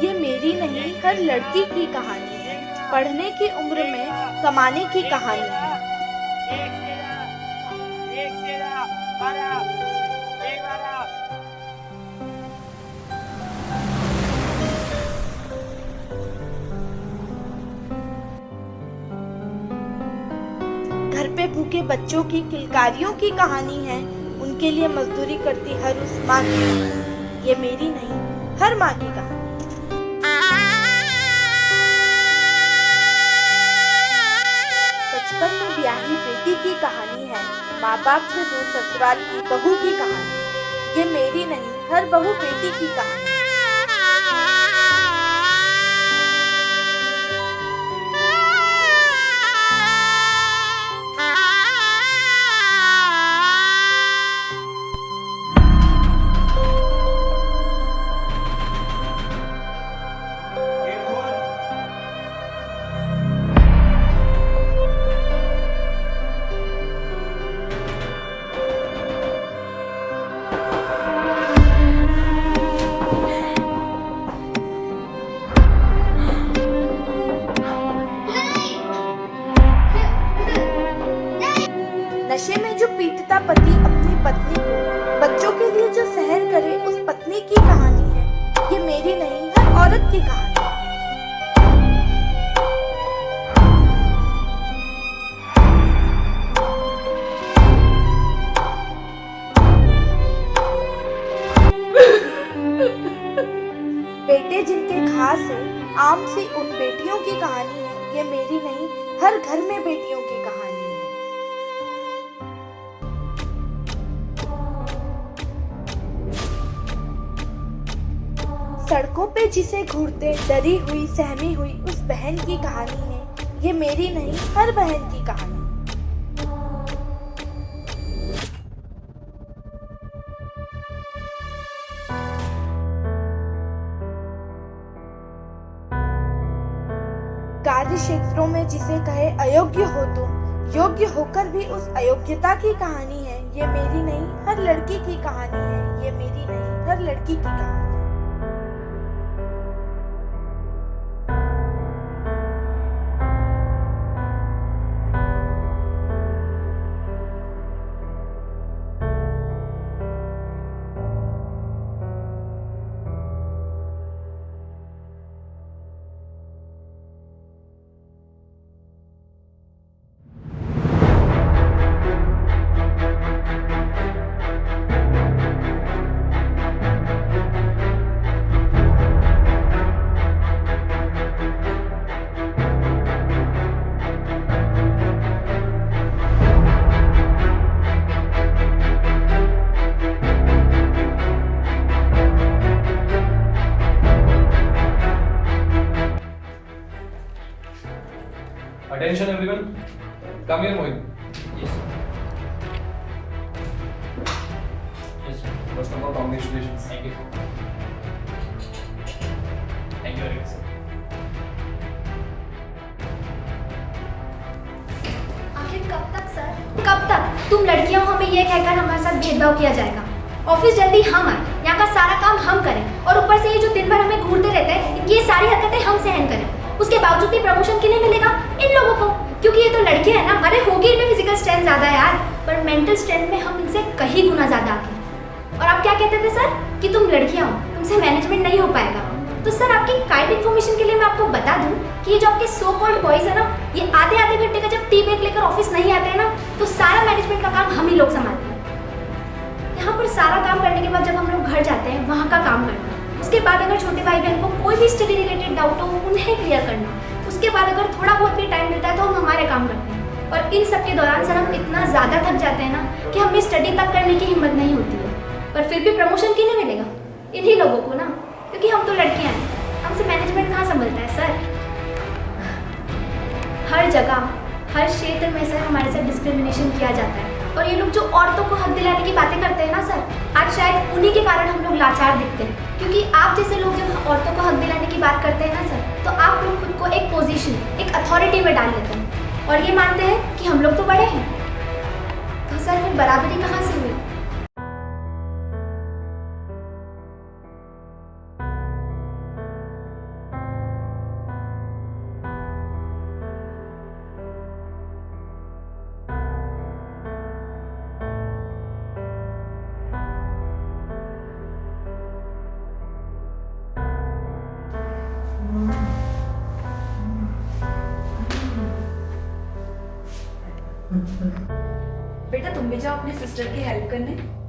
ये मेरी नहीं, हर लड़की की कहानी है। पढ़ने की उम्र में कमाने की कहानी है। घर पे भूखे बच्चों की किलकारियों की कहानी है। उनके लिए मजदूरी करती हर उस माँ की। ये मेरी नहीं, हर माँ की कहानी। बचपन में ब्याही बेटी की कहानी है। माँ बाप से दूर ससुराल की बहू की कहानी। ये मेरी नहीं, हर बहू बेटी की कहानी। नशे में जो पीटता पति अपनी पत्नी को, बच्चों के लिए जो सहन करे उस पत्नी की कहानी है। ये मेरी नहीं, हर औरत की कहानी। बेटे जिनके खास है, आम सी उन बेटियों की कहानी है। ये मेरी नहीं, हर घर में बेटियों की कहानी है। सड़कों पे जिसे घूरते डरी हुई सहमी हुई उस बहन की कहानी है। ये मेरी नहीं, हर बहन की कहानी। कार्य क्षेत्रों में जिसे कहे अयोग्य हो तुम, योग्य होकर भी उस अयोग्यता की कहानी है। ये मेरी नहीं, हर लड़की की कहानी है। ये मेरी नहीं, हर लड़की की कहानी। Attention everyone. Come here, Mohit. Yes. Yes, sir. First of all, congratulations. Thank you. Thank you very much, sir. आखिर कब तक सर? कब तक तुम लड़कियां हमें ये कहकर हमारे साथ भेदभाव किया जाएगा? ऑफिस जल्दी हम आए, यहाँ का सारा काम हम करें और ऊपर से ये जो दिन भर हमें घूरते रहते हैं, इनकी ये सारी हरकतें हम सहन करें। उसके बावजूद भी प्रमोशन किन्हें मिलेगा? इन लोगों को, क्योंकि ये तो लड़कियां हैं ना। अरे होगी इनमें फिजिकल स्ट्रेंथ ज़्यादा है यार, पर मेंटल स्ट्रेंथ में हम इनसे कहीं गुना ज़्यादा आगे। और आप क्या कहते थे सर कि तुम लड़कियां हो, तुमसे मैनेजमेंट नहीं हो पाएगा। तो सर आपकी काइंड इन्फॉर्मेशन के लिए मैं आपको बता दूं कि ये जो आपके सो कॉल्ड बॉयज है ना, ये आधे आधे घंटे का जब टी ब्रेक लेकर ऑफिस नहीं आते हैं ना, तो सारा मैनेजमेंट का काम हम ही लोग संभालते हैं। यहाँ पर सारा काम करने के बाद जब हम लोग घर जाते हैं, वहाँ का काम करना, उसके बाद अगर छोटे भाई बहन को कोई भी स्टडी रिलेटेड डाउट हो उन्हें क्लियर करना, उसके बाद अगर थोड़ा बहुत भी टाइम मिलता है तो हम हमारे काम करते हैं। और इन सब के दौरान सर हम इतना ज़्यादा थक जाते हैं ना कि हमें स्टडी तक करने की हिम्मत नहीं होती है। पर फिर भी प्रमोशन किन्हें मिलेगा? इन्हीं लोगों को ना, क्योंकि हम तो लड़कियां हैं, हमसे मैनेजमेंट कहाँ संभलता है सर। हर जगह हर क्षेत्र में सर हमारे साथ डिस्क्रिमिनेशन किया जाता है। और ये लोग जो औरतों को हक दिलाने की बातें करते हैं ना सर, आज शायद उन्हीं के कारण हम लोग लाचार दिखते हैं। क्योंकि आप जैसे लोग जब औरतों को हक दिलाने की बात करते हैं ना सर, तो आप लोग खुद को एक पोजीशन, एक अथॉरिटी में डाल लेते हैं। और ये मानते हैं कि हम लोग तो बड़े हैं। तो सर फिर बराबरी कहाँ से हुई? बेटा तुम भी जाओ अपनी सिस्टर की हेल्प करने।